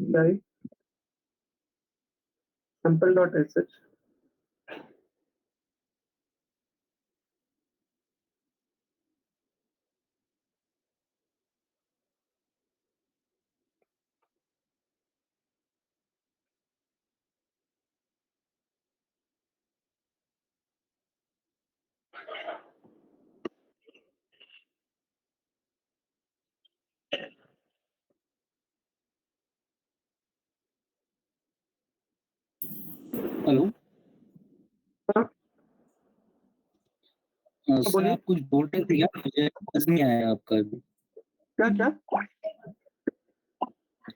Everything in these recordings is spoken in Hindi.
Right. Sample.sh. हेलो। हाँ, सर बोलिए। आप कुछ बोल रहे थे क्या? मुझे समझ नहीं आया आपका अभी। क्या?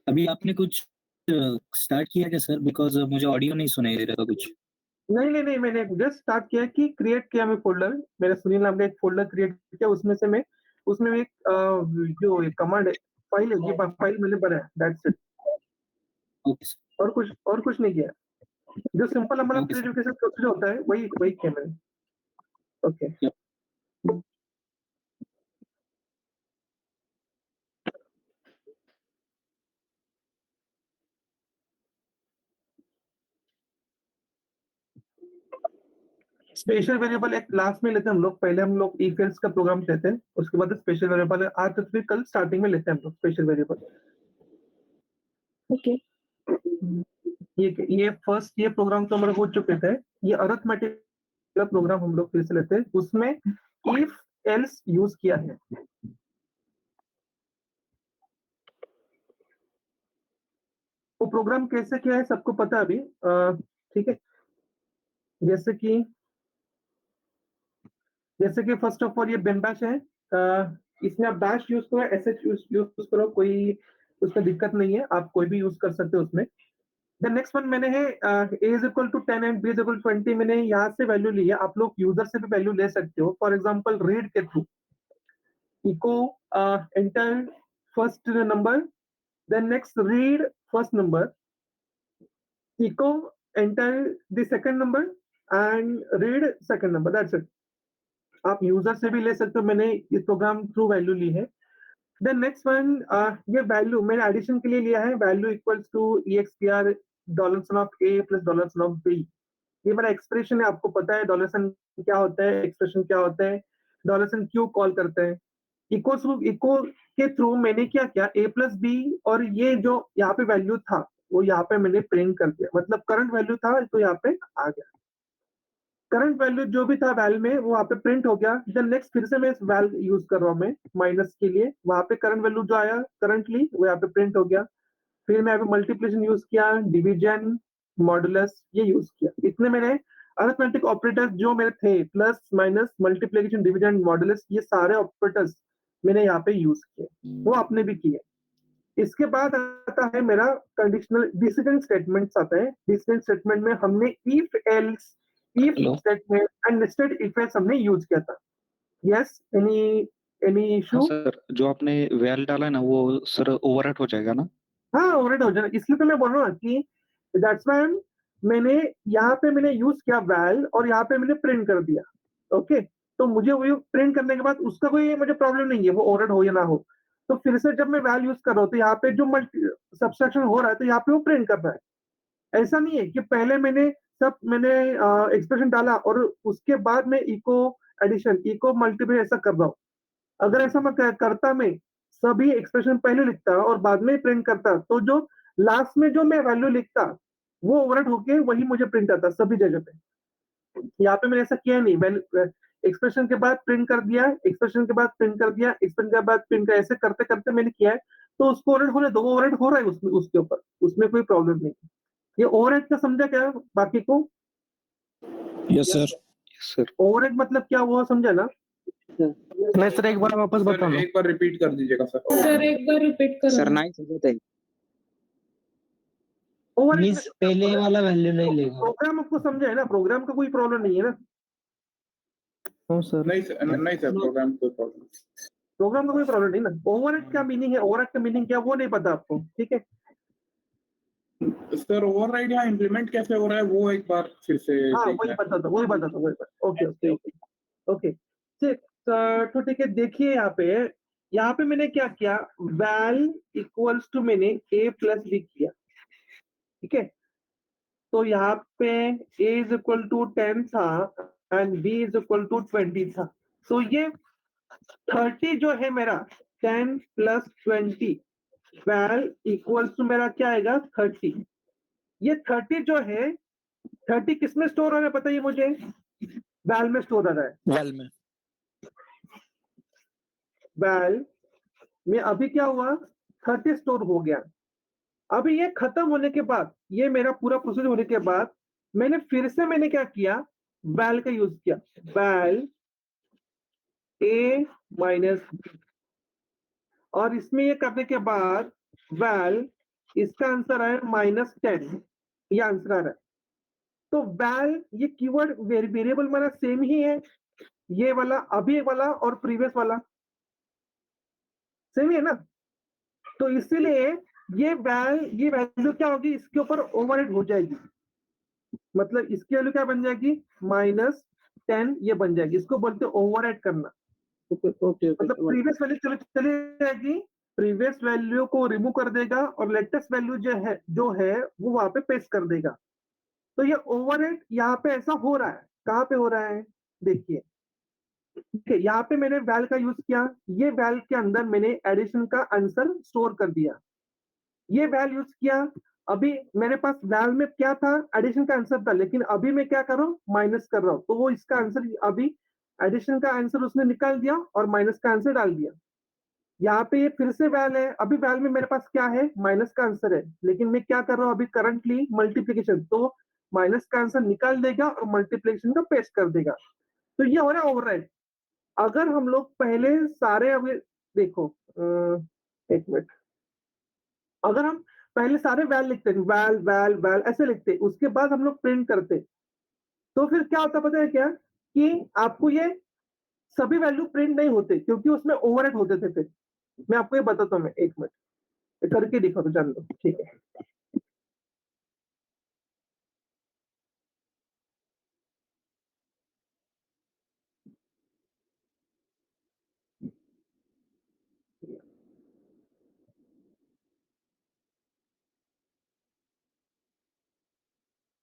अभी आपने कुछ स्टार्ट किया क्या सर? बिकॉज़ मुझे ऑडियो नहीं सुनाई दे रहा था कुछ। नहीं, मैंने जस्ट स्टार्ट किया कि क्रिएट किया मैं फ़ोल्डर। मेरे सुनील नाम का एक फ़ोल्डर क्रिएट किया, उसमें एक जो एक कमांड है, फाइल है, ये फाइल मैंने बनाया, दैट्स इट। Okay sir. और कुछ नहीं किया। जो सिंपल हमारा okay pre sir. Education procedure होता है, वही किया मैंने। ओके। Yep. स्पेशल वेरिएबल एक लास्ट में लेते हैं हम लोग। पहले हम लोग इफ एल्स का प्रोग्राम लेते हैं, उसके बाद स्पेशल वेरिएबल आज तो फिर कल स्टार्टिंग में लेते हैं हम लोग स्पेशल वेरिएबल। ओके। ये प्रोग्राम तो हमारे हो चुके थे। ये अरिथमेटिक का प्रोग्राम हम लोग फिर से लेते हैं, उसमें इफ एल्स यूज किया है। वो प्रोग्राम कैसे किया है सबको पता है अभी, ठीक है। जैसे कि फर्स्ट ऑफ ऑल ये बेन बैश है। इसमें आप बैश यूज करो, एसएच यूज करो, कोई उसमें दिक्कत नहीं है, आप कोई भी यूज कर सकते हो उसमें। द नेक्स्ट वन मैंने है a is equal to 10 and b is equal 20। मैंने यहाँ से वैल्यू ली है, आप लोग यूजर से भी वैल्यू ले सकते हो। फॉर एग्जांपल रीड के through echo enter first number, then next read first number, echo enter the second number and read second number, that's it. आप यूजर से भी ले सकते हो, मैंने इस प्रोग्राम थ्रू वैल्यू ली है। देन नेक्स्ट वन, ये वैल्यू मैंने एडिशन के लिए लिया है, value equals to EXPR dollar sign of A plus dollar sign of B। ये मेरा एक्सप्रेशन है, आपको पता है डॉलर सन क्या होता है, एक्सप्रेशन क्या होता है, डॉलर सन क्यों कॉल करते हैं। इको के थ्रू मैंने क्या किया, A प्लस बी, और ये जो यहाँ पे वैल्यू था वो यहाँ पे मैंने प्रिंट कर दिया, मतलब करंट वैल्यू था तो यहाँ पे आ गया। करंट वैल्यू जो भी था वैल में वो वहाँ पे प्रिंट हो गया। देन नेक्स्ट फिर से मैं इस वैल यूज कर रहा हूँ मैं माइनस के लिए, वहाँ पे करंट वैल्यू जो आया करंटली वो यहाँ पे प्रिंट हो गया। फिर मैं यहाँ पे मल्टीप्लिकेशन यूज किया, डिवीजन, मॉडुलस ये यूज किया। इतने मैंने अरिथमेटिक ऑपरेटर्स जो मेरे थे, plus minus multiplication division modulus, ये सारे ऑपरेटर्स मैंने यहाँ पे यूज किए, वो आपने भी किए। इसके बाद आता है मेरा कंडीशनल डिसीजन स्टेटमेंट्स आता है। डिसीजन स्टेटमेंट में हमने if else, if hello. Statement and nested if else हमने यूज किया था। यस, एनी हाँ इशू? सर, जो आपने वैल डाला है ना वो सर ओवरराइट हो जाएगा ना? हाँ, ओवरराइट हो जाना, इसलिए तो मैं बोल रहा हूँ कि दैट्स व्हाई मैंने यहाँ पे मैंने यूज किया वैल और यहाँ पे मैंने प्रिंट कर दिया। ओके, तो मुझे वो प्रिंट करने के बाद उसका कोई मुझे प्रॉब्लम नहीं है, वो ओवरराइट हो या ना हो। तो फिर से जब मैं वैल यूज कर रहा हूँ तो यहाँ पे जो सब्सट्रैक्शन हो रहा है तो यहाँ पे वो प्रिंट कर रहा है। ऐसा नहीं है कि पहले मैंने एक्सप्रेशन डाला और उसके बाद में इको एडिशन, इको मल्टीप्लाई ऐसा कर रहा हूँ। अगर ऐसा मैं करता, मैं सभी एक्सप्रेशन पहले लिखता और बाद में प्रिंट करता, तो जो लास्ट में जो मैं वैल्यू लिखता वो ओवरराइट होके वही मुझे प्रिंट आता सभी जगह पे। यहाँ पे मैंने ऐसा किया नहीं, मैंने एक्सप्रेशन के बाद प्रिंट कर दिया, एक्सप्रेशन के बाद प्रिंट कर दिया, एक्सप्रेशन के बाद प्रिंट कर, ऐसे करते करते मैंने किया है। तो उसको ओवरराइट होने दो, ओवरराइट हो रहा है उसमें, उसके ऊपर उसमें कोई प्रॉब्लम नहीं। ये ओवरराइट का समझा क्या बाकी को? Yes sir. सर ओवरराइट मतलब क्या हुआ, समझा ना? नहीं सर, एक बार वापस बताओ ना। एक बार रिपीट कर दीजिएगा सर। सर एक बार रिपीट करो सर ना। नहीं समझते हैं। ओवरराइट पहले वाला वैल्यू नहीं लेगा। प्रोग्राम आपको समझा है ना, प्रोग्राम का कोई प्रॉब्लम नहीं है ना? नहीं सर प्रोग्राम कोई प्रॉब्लम। प्रोग्राम का कोई प्रॉब्लम नहीं ना। ओवरराइट क्या मीनिंग है, ओवरराइट का मीनिंग क्या वो नहीं पता आपको, ठीक है? सर ओवरराइड यहाँ इम्प्लीमेंट कैसे हो रहा है वो एक बार फिर से हाँ, देखना वही बता दो। ओके, ठीक, तो ठीक है। देखिए यहाँ पे यहाँ पे मैंने क्या किया, वैल इक्वल्स टू मैंने a प्लस बी किया, ठीक है। तो यहाँ पे a इज इक्वल टू 10 था and b is equal to 20 था। तो ये 30 जो है मेरा 10 प्लस 20 वैल इक्वल्स टू मेरा क्या आएगा 30। ये 30 जो है 30 किसमें स्टोर हो रहा है बताइए मुझे, वैल में स्टोर हो रहा है। वेल में वैल में अभी क्या हुआ 30 स्टोर हो गया। अभी ये खत्म होने के बाद, ये मेरा पूरा प्रोसेस होने के बाद मैंने फिर से मैंने क्या किया, वैल का यूज किया, वैल a माइनस b, और इसमें ये करने के बाद वैल इसका आंसर है -10, ये आंसर आ रहा है। तो वैल ये कीवर्ड वेरिएबल हमारा सेम ही है, ये वाला अभी वाला और प्रीवियस वाला सेम ही है ना। तो इसीलिए ये वैल्यू क्या होगी, इसके ऊपर ओवरराइड हो जाएगी, मतलब इसकी वैल्यू क्या बन जाएगी -10 ये बन जाएगी, इसको बोलते हैं ओवरराइड करना। मतलब प्रीवियस वैल्यू चली जाएगी, प्रीवियस वैल्यू को रिमूव कर देगा और लेटेस्ट वैल्यू जो है वो वहां पे पेस्ट कर देगा। तो ये ओवरराइड यहाँ पे ऐसा हो रहा है, कहाँ पे हो रहा है देखिए, ठीक है। यहाँ पे मैंने वैल का यूज किया, ये वैल के अंदर मैंने एडिशन का आंसर स्टोर कर दिया, ये वैल यूज किया। अभी मेरे पास वैल में क्या था, एडिशन का आंसर था, लेकिन अभी मैं क्या कर रहा हूँ माइनस कर रहा हूँ, तो वो इसका आंसर अभी एडिशन का आंसर उसने निकाल दिया और माइनस का आंसर डाल दिया। यहाँ पे ये फिर से वैल है, अभी वैल में मेरे पास क्या है माइनस का आंसर है, लेकिन मैं क्या कर रहा हूँ अभी करंटली मल्टीप्लीकेशन, तो माइनस का आंसर निकाल देगा और मल्टीप्लीकेशन का पेस्ट कर देगा। तो ये हो रहा है ओवरराइड। अगर हम लोग पहले सारे, अभी देखो एक मिनट, अगर हम पहले सारे वैल लिखते हैं, वैल वैल वैल ऐसे लिखते, उसके बाद हम लोग प्रिंट करते, तो फिर क्या होता पता है क्या, कि आपको ये सभी वैल्यू प्रिंट नहीं होते, क्योंकि उसमें ओवरराइड होते थे। फिर मैं आपको ये बताता हूँ, मैं एक मिनट करके दिखा तो जान लो, ठीक है।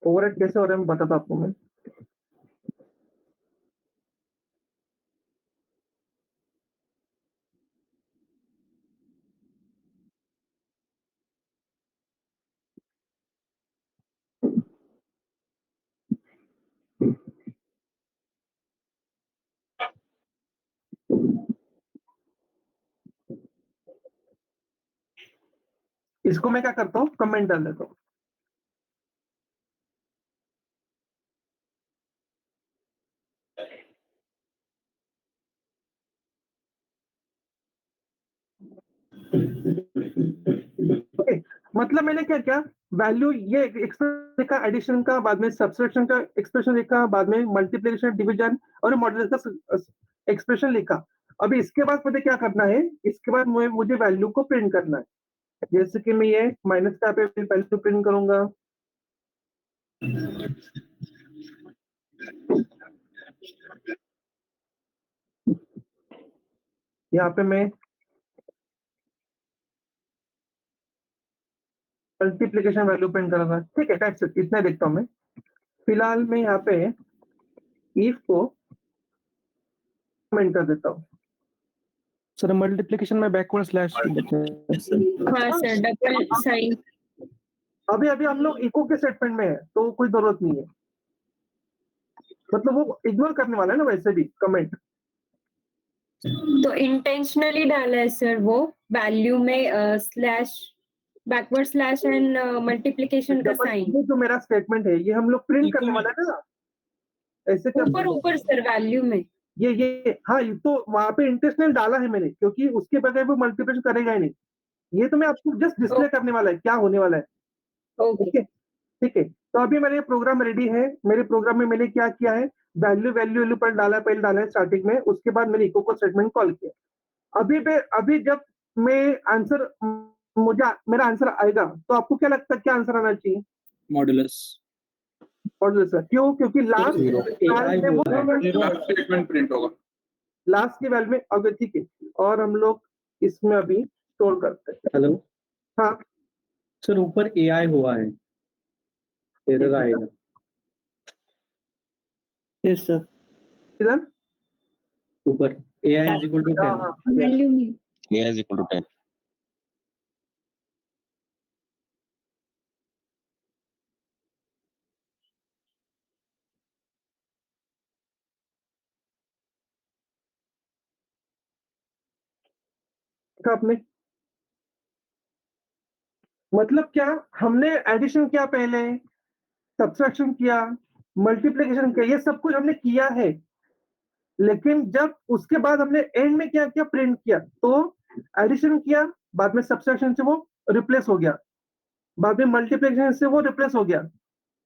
ओवरराइड कैसे हो रहा है मैं बताता आपको मैं। इसको मैं क्या करता हूँ कमेंट डाल देता हूँ। ओके, मतलब मैंने क्या किया, वैल्यू ये एक्सप्रेशन लिखा, एडिशन का, बाद में सब्सट्रैक्शन का एक्सप्रेशन लिखा, बाद में मल्टीप्लिकेशन डिवीजन और मॉड्यूलस का एक्सप्रेशन लिखा। अभी इसके बाद मुझे क्या करना है, इसके बाद मुझे वैल्यू को प्रिंट करना है। जैसे कि मैं ये माइनस का पे वैल्यू प्रिंट करूंगा, यहाँ पे मैं मल्टीप्लिकेशन वैल्यू प्रिंट करूंगा, ठीक है। दैट्स इट, इतना देखता हूँ मैं। फिलहाल मैं यहाँ पे इफ को कमेंट कर देता हूँ। सर मल्टीप्लिकेशन में बैकवर्ड स्लैश हाँ सर, डबल साइन। अभी अभी हम लोग इको के स्टेटमेंट में है, तो कोई जरूरत नहीं है, मतलब वो इग्नोर करने वाला है ना वैसे भी कमेंट। तो इंटेंशनली डाला है सर वो वैल्यू में slash, backward slash and multiplication का साइन ये जो मेरा स्टेटमेंट है ये हम लोग प्रिंट करने वाला है ना, ऐसे क्या ऊपर सर वैल्यू में। ये हाँ, ये तो वहां पे इंटेंशनल डाला है मैंने, क्योंकि उसके बगैर वो मल्टीप्लिकेशन करेगा ही नहीं। ये तो मैं आपको जस्ट डिस्प्ले करने वाला है क्या होने वाला है, ओके ठीक है। तो अभी मेरे प्रोग्राम रेडी है, मेरे प्रोग्राम में मैंने क्या किया है, वैल्यू वैल्यू वैल्यू पर डाला, पहले डाला है स्टार्टिंग में, उसके बाद मैंने इको को स्टेटमेंट कॉल किया। अभी जब मैं आंसर, मुझे मेरा आंसर आएगा, तो आपको क्या लगता है क्या आंसर आना चाहिए, मॉडुलस। मॉडुलस। क्यों, क्योंकि लास्ट स्टेटमेंट प्रिंट होगा। लास्ट की वैल्यू में, अगर ठीक है, और हम लोग इसमें अभी स्टोर करते हैं। हेलो हाँ सर, ऊपर AI हुआ है, एरर आएगा। Yes sir. इधर ऊपर AI इज इक्वल टू 10। हाँ वैल्यू में A is equal to 10. देखा आपने, मतलब क्या, हमने एडिशन किया पहले, सब्ट्रैक्शन किया, मल्टीप्लिकेशन किया, ये सब कुछ हमने किया है, लेकिन जब उसके बाद हमने एंड में क्या किया, प्रिंट किया, तो एडिशन किया, बाद में सब्ट्रैक्शन से वो रिप्लेस हो गया, बाद में मल्टीप्लिकेशन से वो रिप्लेस हो गया,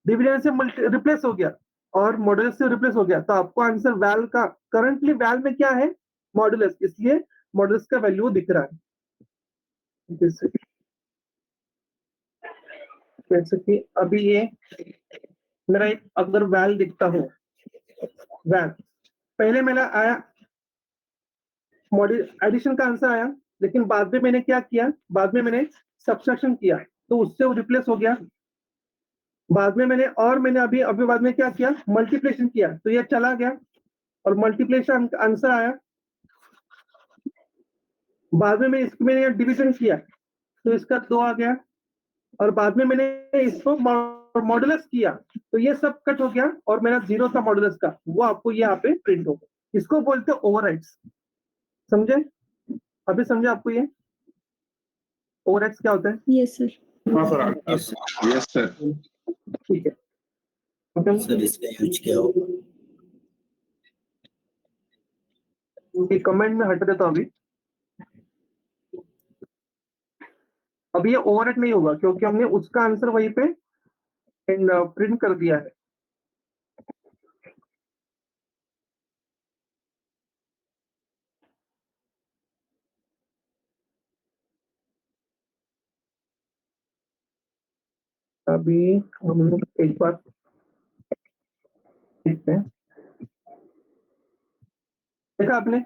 डिवीजन से रिप्लेस हो गया, और मॉडुलस से रिप्लेस हो गया। तो आपको आंसर वैल का, करंटली वैल में क्या है, मॉडुलस, इसलिए मॉडुलस का वैल्यू दिख रहा है। जैसे कि अभी ये मेरा एक अगर वैल दिखता हो, वैल पहले मेरा आया मॉड्यूल एडिशन का आंसर आया, लेकिन बाद में मैंने क्या किया, बाद में मैंने सब्ट्रैक्शन किया, तो उससे वो रिप्लेस हो गया, बाद में मैंने अभी अभी बाद में क्या किया, मल्टीप्लिकेशन किया, तो ये चला गया, और मल्टीप्लिकेशन आंसर आया, बाद में मैंने डिवीजन किया, तो इसका 2 आ गया, और बाद में मैंने इसको मॉडुलस किया, तो ये सब कट हो गया, और मेरा 0 था मॉडुलस का, वो आपको यहाँ पे प्रिंट होगा। इसको बोलते हैं ओवरराइड्स। समझे, अभी समझे आपको ये ओवरराइड्स क्या होता है? Yes sir. हाँ सर, Yes, sir. ठीक है, सर इसका यूज क्या हो? कमेंट में हटा देता हूं अभी ये ओवरराइड नहीं होगा, क्योंकि हमने उसका आंसर वहीं पे प्रिंट कर दिया है। अभी हम लोग एक बार देखते हैं, देखा आपने,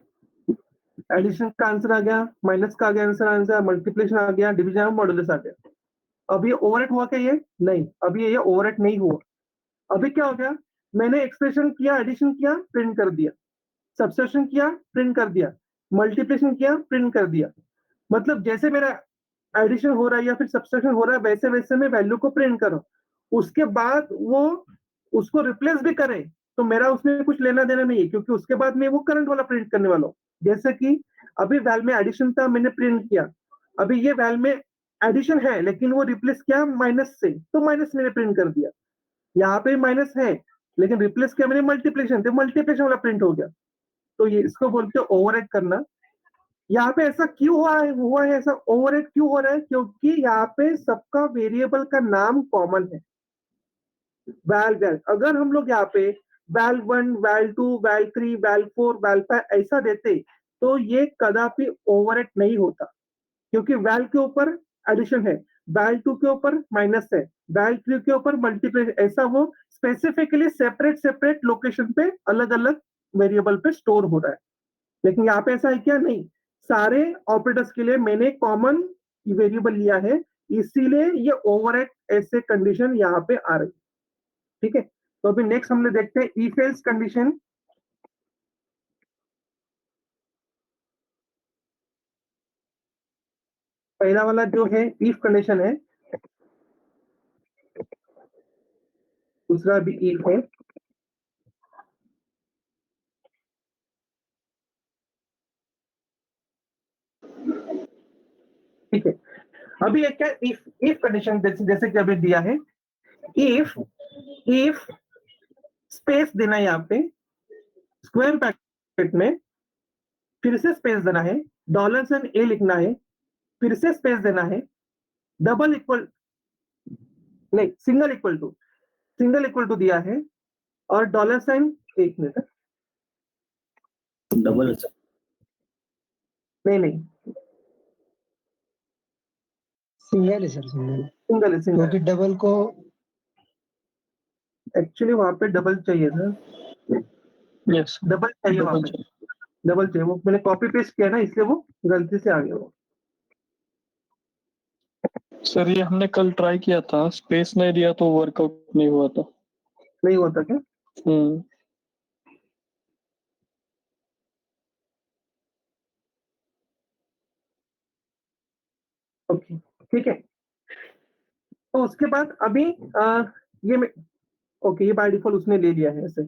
एडिशन का आंसर आ गया, माइनस का आ गया आंसर, मल्टीप्लिकेशन आ गया, डिवीजन मॉडुलस आ गया। अभी ओवरराइड हुआ क्या? ये नहीं, अभी ये ओवरराइड नहीं हुआ। अभी क्या हो गया, मैंने एक्सप्रेशन किया, एडिशन किया, प्रिंट कर दिया, सब्ट्रैक्शन किया, प्रिंट कर दिया, मल्टीप्लिकेशन किया, प्रिंट कर दिया। मतलब जैसे मेरा एडिशन हो रहा है या फिर सब्ट्रैक्शन हो रहा है, वैसे वैसे मैं वैल्यू को प्रिंट करूं, उसके बाद वो उसको रिप्लेस भी करे, तो मेरा उसमें कुछ लेना देना नहीं है, क्योंकि उसके बाद मैं वो करंट वाला प्रिंट करने वाला हूँ। जैसे कि अभी वैल में एडिशन था, मैंने प्रिंट किया, अभी ये वैल में एडिशन है, लेकिन वो रिप्लेस किया माइनस से, तो माइनस मैंने प्रिंट कर दिया। यहाँ पे माइनस है, लेकिन रिप्लेस किया मैंने मल्टीप्लिकेशन, तो मल्टीप्लिकेशन वाला प्रिंट हो गया। तो ये इसको बोलते हैं ओवरराइड करना। यहाँ पे ऐसा क्यों हुआ है ऐसा ओवरराइड क्यों हो रहा है? क्योंकि यहाँ पे सबका वेरिएबल का नाम कॉमन है, वैल वैल। अगर हम लोग यहाँ पे val 1, val 2, val 3, val 4, val 5 ऐसा देते, तो ये कदापि ओवरराइड नहीं होता, क्योंकि वैल के ऊपर एडिशन है, वैल 2 के ऊपर माइनस है, वैल 3 के ऊपर मल्टीप्लिकेशन, ऐसा वो स्पेसिफिकली सेपरेट लोकेशन पे अलग अलग वेरिएबल पे स्टोर हो रहा है। लेकिन यहाँ पे ऐसा है क्या? नहीं, सारे ऑपरेटर्स के लिए मैंने कॉमन वेरिएबल लिया है, इसीलिए ये ओवरराइड ऐसे कंडीशन यहाँ पे आ रही है। ठीक है, तो अभी नेक्स्ट हमने देखते हैं इफ एल्स कंडीशन। पहला वाला जो है इफ कंडीशन है, दूसरा भी इफ है। ठीक है, अभी एक क्या इफ कंडीशन जैसे कि अभी दिया है, इफ स्पेस देना है यहाँ पे स्क्वायर ब्रैकेट में, फिर से स्पेस देना है, डॉलर साइन ए लिखना है, फिर से स्पेस देना है, डबल इक्वल नहीं सिंगल इक्वल टू दिया है, और डॉलर साइन, एक मिनट, डबल नहीं सिंगल है सर, सिंगल। सिंगल है, सिंगल। क्योंकि डबल को एक्चुअली वहां पे डबल चाहिए था, यस डबल चाहिए वहां पे। डबल चाहिए, वो मैंने कॉपी पेस्ट किया ना इसलिए वो गलती से आ गया वो। सर ये हमने कल ट्राई किया था, स्पेस नहीं दिया तो वर्कआउट नहीं हुआ था। नहीं होता क्या? हम्म। ओके ठीक है। तो उसके बाद अभी ये ओके ये बाय डिफॉल्ट उसने ले लिया है ऐसे।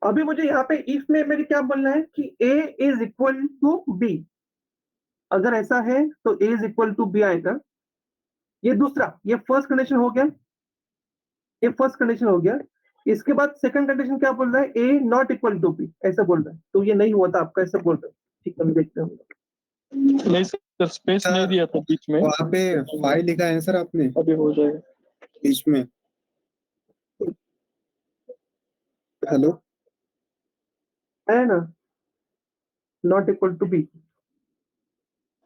अभी मुझे यहाँ पे इफ में मेरे क्या बोलना है कि a is equal to b। अगर ऐसा है तो a is equal to b आएगा। ये दूसरा, ये फर्स्ट कंडीशन हो गया, ये फर्स्ट कंडीशन हो गया। इसके बाद सेकंड कंडीशन क्या बोल रहा है, a not equal to b ऐसा बोल रहा है, तो ये नहीं हुआ था आपका, ऐसा बोल रहा है। ठीक है, हम देखते हैं। नहीं सर, स्पेस नहीं दिया था बीच में। वहाँ पे फाइव लिखा है सर आपने अभी हो जाएगा। बीच में। हेलो, है ना, not equal to b,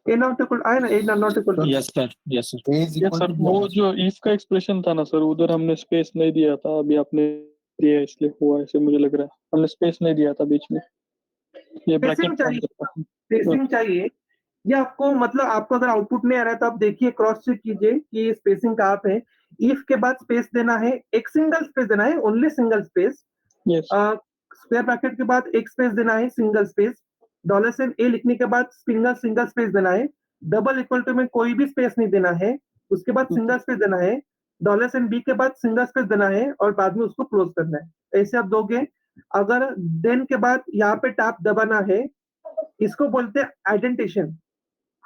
a not equal आया ना, a not equal to. Yes sir, yes sir. Yes sir, वो जो इफ का एक्सप्रेशन था ना सर, उधर हमने स्पेस नहीं दिया था, अभी आपने दिया इसलिए हुआ ऐसे मुझे लग रहा है। हमने स्पेस नहीं दिया था बीच में, ये स्पेसिंग ब्रैकेट चाहिए, स्पेसिंग चाहिए। ये आपको मतलब आपको अगर आउटपुट नहीं आ रहा है तो आप देखिए, क्रॉस चेक कीजिए कि स्पेसिंग कहाँ पे है। इफ के बाद स्पेस देना है, एक सिंगल स्पेस देना है, only single space. Yes square bracket के बाद एक स्पेस देना है, सिंगल स्पेस। डॉलर साइन ए लिखने के बाद सिंगल सिंगल स्पेस देना है। डबल इक्वल टू में कोई भी स्पेस नहीं देना है, उसके बाद सिंगल स्पेस देना है। डॉलर साइन बी के बाद सिंगल स्पेस देना है और बाद में उसको क्लोज करना है। ऐसे आप दोगे। अगर देन के बाद यहाँ पे टैप दबाना है, इसको बोलते हैं आइडेंटिशन,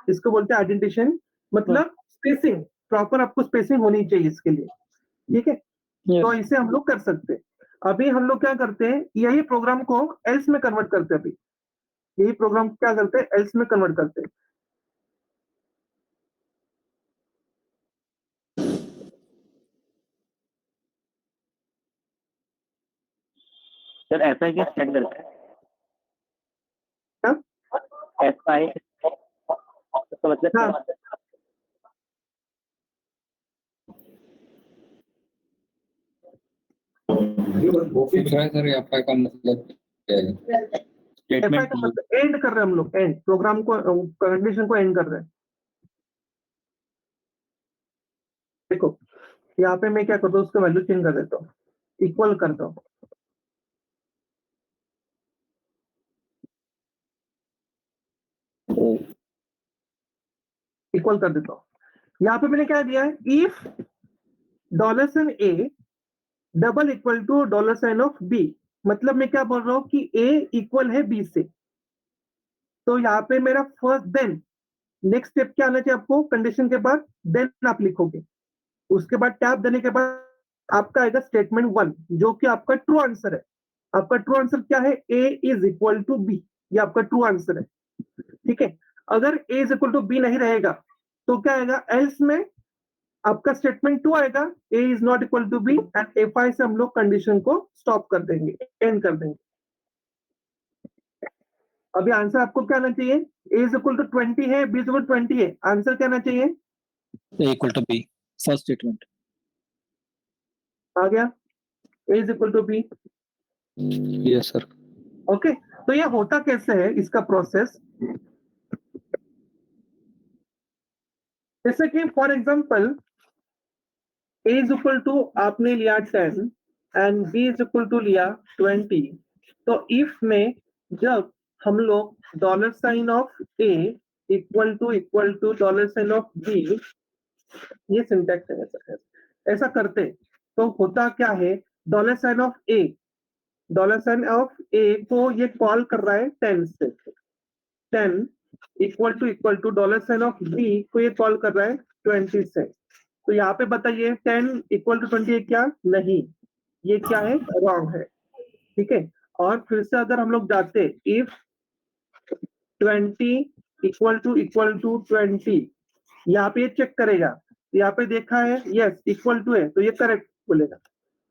इसको बोलते हैं आइडेंटिशन, मतलब स्पेसिंग प्रॉपर आपको स्पेसिंग होनी चाहिए इसके लिए। ठीक है, तो इसे हम लोग कर सकते हैं। अभी हम लोग क्या करते हैं, यही प्रोग्राम को एल्स में कन्वर्ट करते हैं। अभी यही प्रोग्राम क्या करते हैं, एल्स में कन्वर्ट करते हैं। सर ऐसा है क्या स्टैंड करता है? हाँ? ऐसा है तो मतलब हाँ, सर एफ का मतलब क्या है? एफआई का मतलब एंड कर रहे हैं हम लोग, एंड प्रोग्राम को, कंडीशन को एंड कर रहे हैं। देखो यहाँ पे मैं क्या करता हूँ, उसका वैल्यू चेंज कर देता हूँ, इक्वल करता हूँ। इक्वल कर देता हूँ। यहाँ पे मैंने क्या दिया है, if dollar sign A double equal to dollar sign of B. मतलब मैं क्या बोल रहा हूँ कि ए इक्वल है बी से। तो यहाँ पे मेरा फर्स्ट देन नेक्स्ट स्टेप क्या आना चाहिए आपको, कंडीशन के बाद देन आप लिखोगे। उसके बाद टैप देने के बाद आपका आएगा स्टेटमेंट 1, जो कि आपका ट्रू आंसर है। आपका ट्रू आंसर क्या है, ए इज इक्वल टू बी, ये आपका ट्रू आंसर है। ठीक है, अगर ए इज इक्वल टू बी नहीं रहेगा तो क्या आएगा, एल्स में आपका स्टेटमेंट 2 आएगा, A is not equal to B, and if I say हम लोग कंडीशन को स्टॉप कर देंगे, एंड कर देंगे। अभी आंसर आपको क्या आना चाहिए, ए इज इक्वल टू 20 है, बी इज इक्वल टू 20 है, आंसर क्या आना चाहिए, A equal to B, first statement. आ गया, A is equal to B. Yes sir. Okay, तो ये होता कैसे है इसका प्रोसेस, जैसे कि for example A is equal to आपने लिया 10 and B is equal to लिया 20। तो इफ में जब हम लोग dollar sign of A equal to dollar sign of B, ये सिंटैक्स है, ऐसा करते तो होता क्या है, dollar sign of A, dollar sign of ए को ये कॉल कर रहा है 10 से, 10 equal to dollar sign of B को ये कॉल कर रहा है 20 से। तो यहाँ पे बताइए 10 इक्वल टू 20 क्या, नहीं, ये क्या है, रॉन्ग है। ठीक है, और फिर से अगर हम लोग जाते, इफ 20 इक्वल टू 20, यहाँ पे चेक करेगा, यहाँ पे देखा है यस इक्वल टू है, तो ये करेक्ट बोलेगा।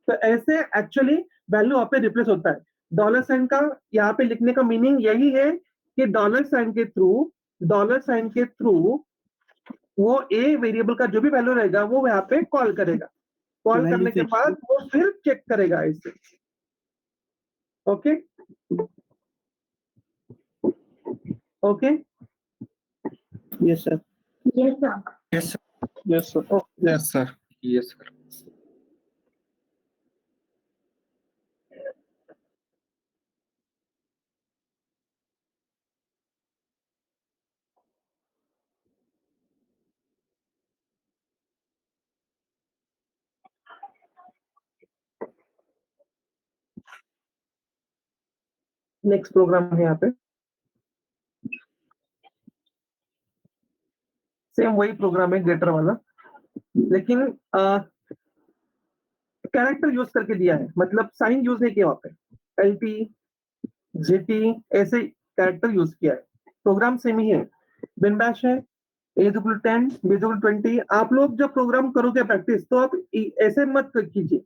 तो ऐसे एक्चुअली वैल्यू यहाँ पे रिप्लेस होता है। डॉलर साइन का यहाँ पे लिखने का मीनिंग यही है कि डॉलर साइन के थ्रू वो ए वेरिएबल का जो भी वैल्यू रहेगा वो यहाँ पे कॉल करेगा, कॉल करने के बाद वो फिर चेक करेगा इसे। Okay, okay Yes, sir. Yes, sir. Yes, sir. Yes, sir. Yes, sir. Next program है यहाँ पे, सेम वही प्रोग्राम है ग्रेटर वाला, लेकिन कैरेक्टर यूज करके दिया है, मतलब साइन यूज नहीं किया वहाँ पे, एलटी जीटी ऐसे कैरेक्टर यूज किया है। प्रोग्राम सेम ही है, बिन बैश है, A=10 B=20। आप लोग जब प्रोग्राम करोगे प्रैक्टिस तो आप ऐसे मत कीजिए,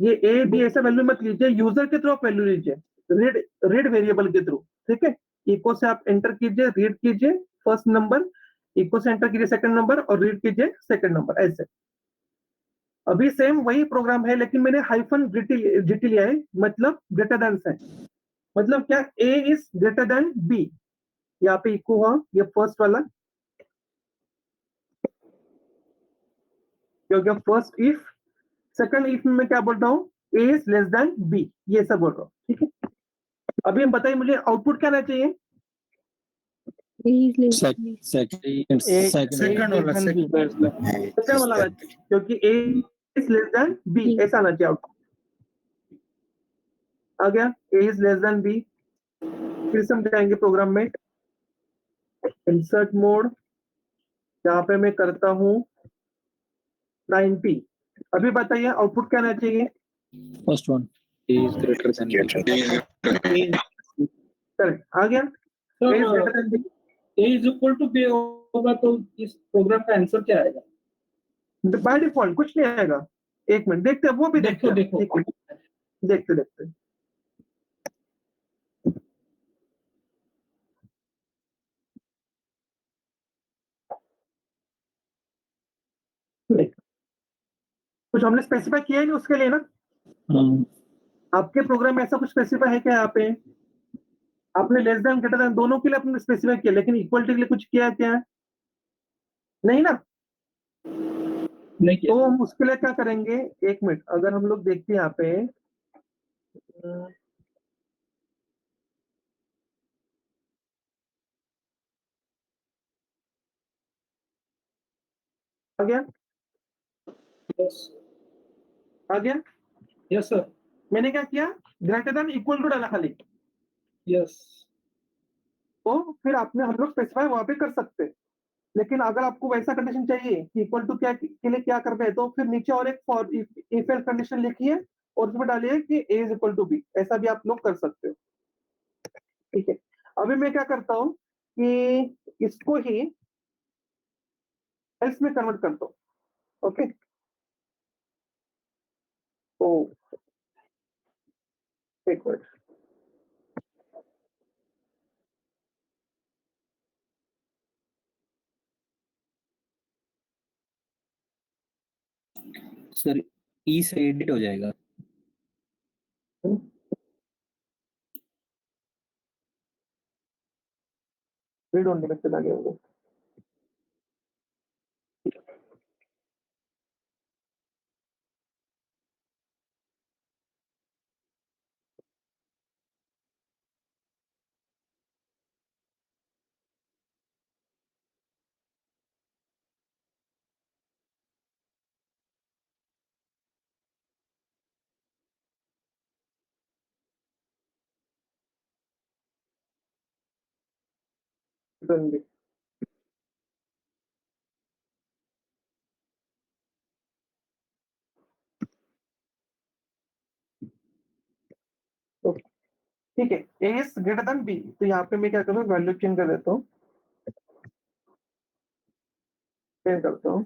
ये ए बी ऐसा वैल्यू मत लीजिए, यूजर के थ्रू आप वैल्यू लीजिए, रीड वेरिएबल के थ्रू, ठीक है। इको से आप एंटर कीजिए, रीड कीजिए फर्स्ट नंबर, इको से एंटर कीजिए सेकंड नंबर और रीड कीजिए सेकंड नंबर, ऐसे। अभी सेम वही प्रोग्राम है, लेकिन मैंने हाइफन जीटी लिया है, मतलब ग्रेटर देन से, मतलब क्या, ए इज ग्रेटर देन बी, यहाँ पे इको हुआ, ये फर्स्ट वाला, क्योंकि फर्स्ट इफ, सेकंड इफ में मैं क्या बोल रहा हूँ, ए इज लेस देन बी, ये सब बोल रहा हूँ, ठीक है। अभी हम बताइए मुझे आउटपुट क्या आना चाहिए, सेकंड वाला सेकंड वाला आना चाहिए, क्योंकि ए इज लेस देन बी, ऐसा आना चाहिए आउटपुट। आ गया, A is less than B. फिर से हम जाएंगे प्रोग्राम में, इंसर्ट मोड, यहाँ पे मैं करता हूँ 90। अभी बताइए आउटपुट क्या आना चाहिए, first one Is greater than B. Correct, आ गया। A is greater than B, A is equal to B होगा तो इस प्रोग्राम का आंसर क्या आएगा? बाय डिफॉल्ट कुछ नहीं आएगा। एक मिनट देखते हैं, वो भी देखते हैं, देखो। एक मिनट, देखते कुछ हमने स्पेसिफाई किया ही नहीं उसके लिए ना, आपके प्रोग्राम में ऐसा कुछ स्पेसिफाई है क्या यहाँ पे, आपने लेस देन ग्रेटर देन दोनों के लिए आपने स्पेसिफाई किया, लेकिन इक्वलिटी के लिए कुछ किया क्या, नहीं ना। नहीं किया। तो हम उसके लिए क्या करेंगे, एक मिनट, अगर हम लोग देखते हैं यहाँ पे, आ गया, आ गया। Yes sir. मैंने क्या किया, ग्रेटर देन इक्वल टू डाला खाली, यस। तो फिर आपने हम लोग स्पेसिफाई वहां पे कर सकते हैं। लेकिन अगर आपको वैसा कंडीशन चाहिए कि इक्वल टू क्या के लिए क्या करना है, तो फिर नीचे और एक फॉर इफ एल्स कंडीशन लिखिए और उसमें डालिए कि ए इज इक्वल टू बी, ऐसा भी आप लोग कर सकते हो, ठीक है। अभी मैं क्या करता हूँ कि इसको ही एल्स में कन्वर्ट करता हूँ, ओके। तो एक मिनट, सर ई से एडिट हो जाएगा। रीड ओनली में चला गया वो, ओनली। ठीक है, ए इज ग्रेटर देन बी, तो यहाँ पे मैं क्या करूँ, वैल्यू चेंज कर देता हूँ, चेंज करता हूँ,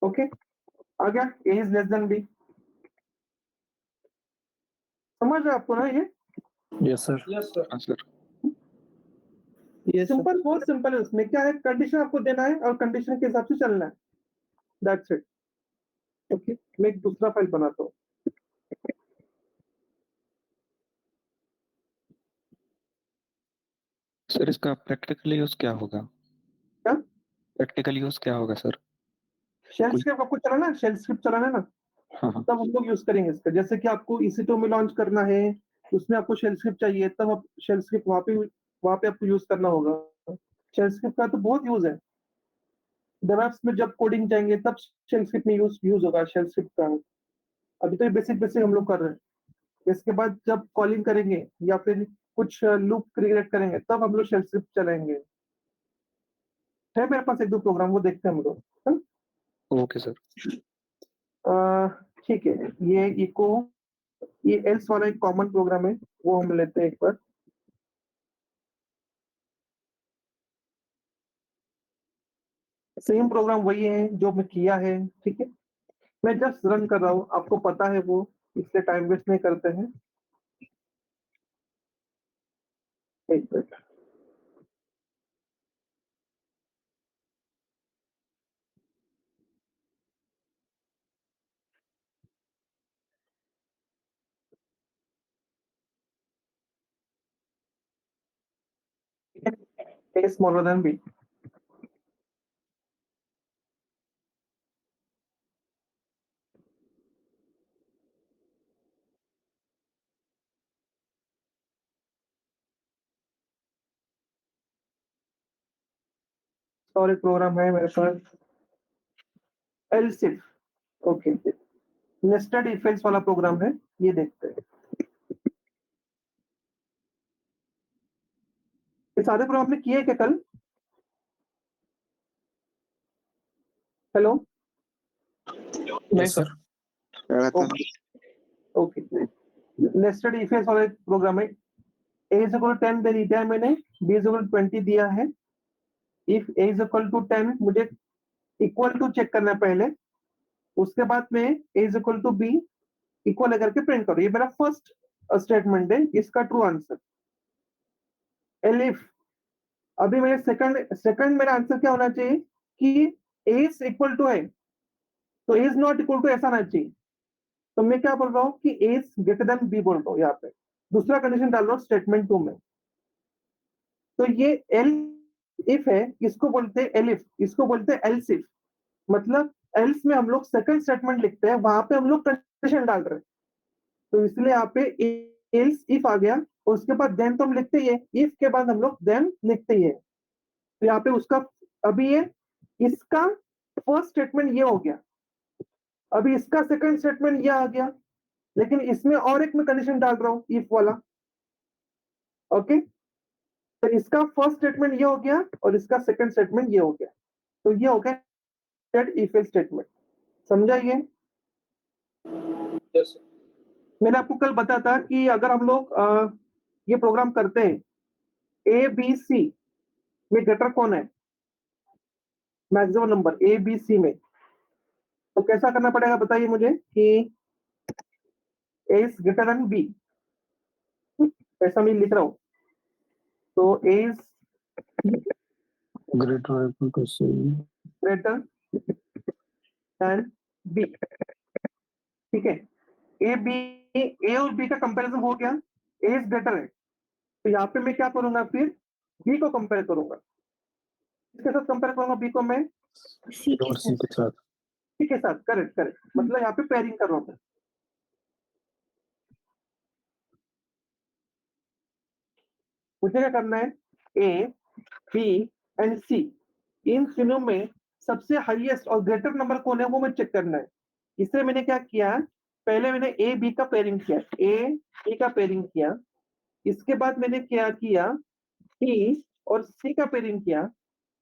ओके। आ गया, A is less than B, समझ रहे आपको ना ये, यस सर। Yes sir. हाँ, sir. Yes, sir. सिंपल, बहुत सिंपल है। उसमें क्या है, कंडीशन आपको देना है और कंडीशन के हिसाब से चलना है, दैट्स इट, ओके। मैं एक दूसरा फाइल बनाता हूँ, सर इसका प्रैक्टिकल यूज क्या होगा? क्या? प्रैक्टिकल यूज क्या होगा सर? शेल कोई- स्क्रिप्ट आपको चलाना है, शेल स्क्रिप्ट चलाना है ना, हाँ हाँ तब हम लोग यूज करेंगे इसका। जैसे कि आपको EC2 में लॉन्च करना है, उसमें आपको शेल स्क्रिप्ट चाहिए, तब आप शेल स्क्रिप्ट वहाँ पे आपको यूज करना होगा। शेल स्क्रिप्ट का तो बहुत यूज है। डेवऑप्स में जब कोडिंग जाएंगे तब शेल स्क्रिप्ट में यूज होगा शेल स्क्रिप्ट का। अभी तो ये बेसिक बेसिक हम लोग कर रहे हैं। इसके बाद जब कॉलिंग करेंगे या फिर कुछ लूप क्रिएट करेंगे तब हम लोग शेल स्क्रिप्ट चलाएंगे। है मेरे पास एक दो प्रोग्राम, वो देखते हैं हम लोग, हाँ? Okay sir. ठीक है, ये एल्स वाला एक कॉमन प्रोग्राम है, वो हम लेते हैं एक बार। सेम प्रोग्राम वही है जो मैं किया है, ठीक है, मैं जस्ट रन कर रहा हूँ, आपको पता है वो, इसलिए टाइम वेस्ट नहीं करते हैं। एक minute, A smaller than B। और एक प्रोग्राम है मेरे पास, elsif, okay, nested if else वाला प्रोग्राम है, ये देखते हैं। ये सारे प्रोग्राम आपने किए क्या कल? Hello? Yes sir. Okay okay, nested if else वाला प्रोग्राम है। A is equal to 10 दे दिया है मैंने, B is equal to 20 दिया है। If A is equal to 10, मुझे इक्वल टू चेक करना है पहले, उसके बाद में A is equal to B equal है करके प्रिंट करो। ये मेरा फर्स्ट स्टेटमेंट है, इसका ट्रू आंसर। एलिफ, अभी मेरे सेकंड मेरा आंसर क्या होना चाहिए कि A is इक्वल टू है, तो A is not equal to ऐसा आना चाहिए। तो मैं क्या बोल रहा हूँ कि A is greater than B बोल रहा हूँ यहाँ पे, दूसरा कंडीशन डाल रहा हूँ स्टेटमेंट 2 में। तो ये एल इफ है, इसको बोलते हैं एलिफ, इसको बोलते हैं एल्स इफ। मतलब एल्स में हम लोग सेकंड स्टेटमेंट लिखते हैं, वहां पे हम लोग कंडीशन डाल रहे हैं, तो इसलिए यहाँ पे एल्स इफ आ गया, और उसके बाद देन तो हम लिखते ही है, इफ के बाद हम लोग देन लिखते ही है। तो यहाँ पे उसका, अभी ये इसका फर्स्ट स्टेटमेंट ये हो गया, अभी इसका सेकंड स्टेटमेंट ये आ गया, लेकिन इसमें और एक मैं कंडीशन डाल रहा हूँ इफ वाला। ओके, तो इसका फर्स्ट स्टेटमेंट ये हो गया और इसका सेकंड स्टेटमेंट ये हो गया, तो ये हो गया इफ एल्स स्टेटमेंट। समझा ये? Yes, sir. मैंने आपको कल बताया था कि अगर हम लोग ये प्रोग्राम करते हैं, ABC में ग्रेटर कौन है, मैक्सिमम नंबर ABC में, तो कैसा करना पड़ेगा बताइए मुझे कि A is greater than B, ऐसा मैं लिख रहा हूँ, तो A is greater equal to C. greater than B, ठीक है। A और B का कंपैरिजन हो गया, A is greater है, तो यहाँ पे मैं क्या करूंगा, फिर B को कंपेयर करूंगा। इसके साथ कंपेयर करूंगा B को मैं, और सी के साथ। C के साथ, करेक्ट करेक्ट, मतलब यहाँ पे पेयरिंग कर रहा हूँ। मुझे क्या करना है, A, B एंड C, इन तीनों में सबसे हाईएस्ट और ग्रेटर नंबर कौन है वो मैं चेक करना है। इसलिए मैंने क्या किया, पहले मैंने A B का पेयरिंग किया, A B का पेयरिंग किया, इसके बाद मैंने क्या किया, C और C का पेयरिंग किया,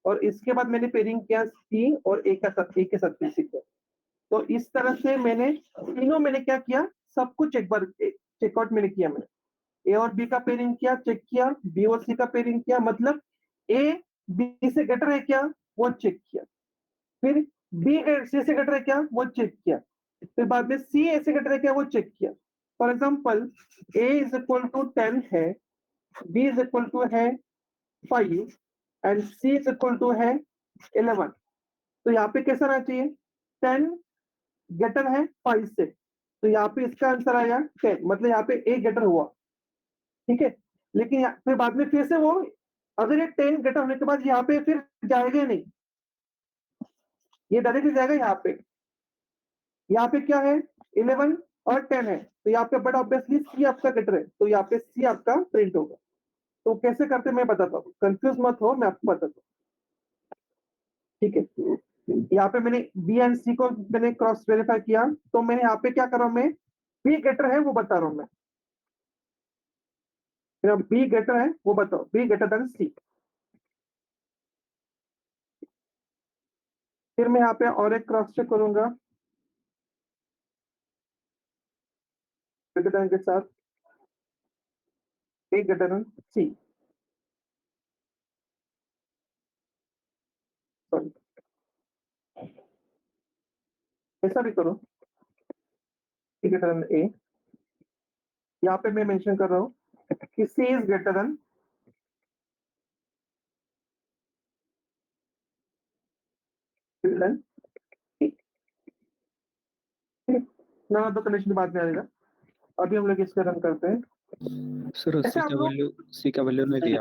और इसके बाद मैंने पेयरिंग किया C और A के साथ C किया। तो इस तरह से मैंने तीनों, मैंने क्या किया, सब कुछ एक बार चेकआउट मैंने किया। मैंने A और B का पेयरिंग किया, चेक किया, B और C का पेयरिंग किया, मतलब A B से ग्रेटर है क्या वो चेक किया, फिर B C से ग्रेटर है क्या वो चेक किया, फिर बाद में C A से ग्रेटर है क्या वो चेक किया। For example A is equal to 10 है, B इज इक्वल टू है 5 and C is equal to है 11, तो यहाँ पे कैसा रहना चाहिए, 10 ग्रेटर है 5 से, तो यहाँ पे इसका आंसर आया 10, मतलब यहाँ पे A ग्रेटर हुआ, ठीक है। लेकिन फिर बाद में फिर से वो अगर ये 10 ग्रेटर होने के बाद यहाँ पे फिर जाएगा ही नहीं, ये डायरेक्टली जाएगा यहाँ पे। यहाँ पे क्या है 11 और 10 है, तो यहाँ पे बट ऑब्वियसली सी आपका ग्रेटर है, तो यहाँ पे सी आपका प्रिंट होगा। तो कैसे करते मैं बताता हूँ, कंफ्यूज मत हो, मैं आपको बताता हूँ। ठीक है, यहाँ पे मैंने बी एंड सी को मैंने क्रॉस वेरीफाई किया, तो मैंने यहाँ पे क्या कर रहा हूँ, मैं बी ग्रेटर है वो बता रहा हूँ मैं, बी ग्रेटर है वो बताओ, बी ग्रेटर देन सी। फिर मैं यहाँ पे और एक क्रॉस चेक करूंगा ग्रेटर देन के साथ, B greater than C, sorry ऐसा भी करो, बी ग्रेटर देन ए। यहाँ पे मैं मेंशन कर रहा हूँ कि सी इज ग्रेटर देन ना, तो कंडीशन बाद में आएगा। अभी हम लोग इसका रन करते हैं। सर ऐसे सी हम का लोग वैल्यू नहीं दिया।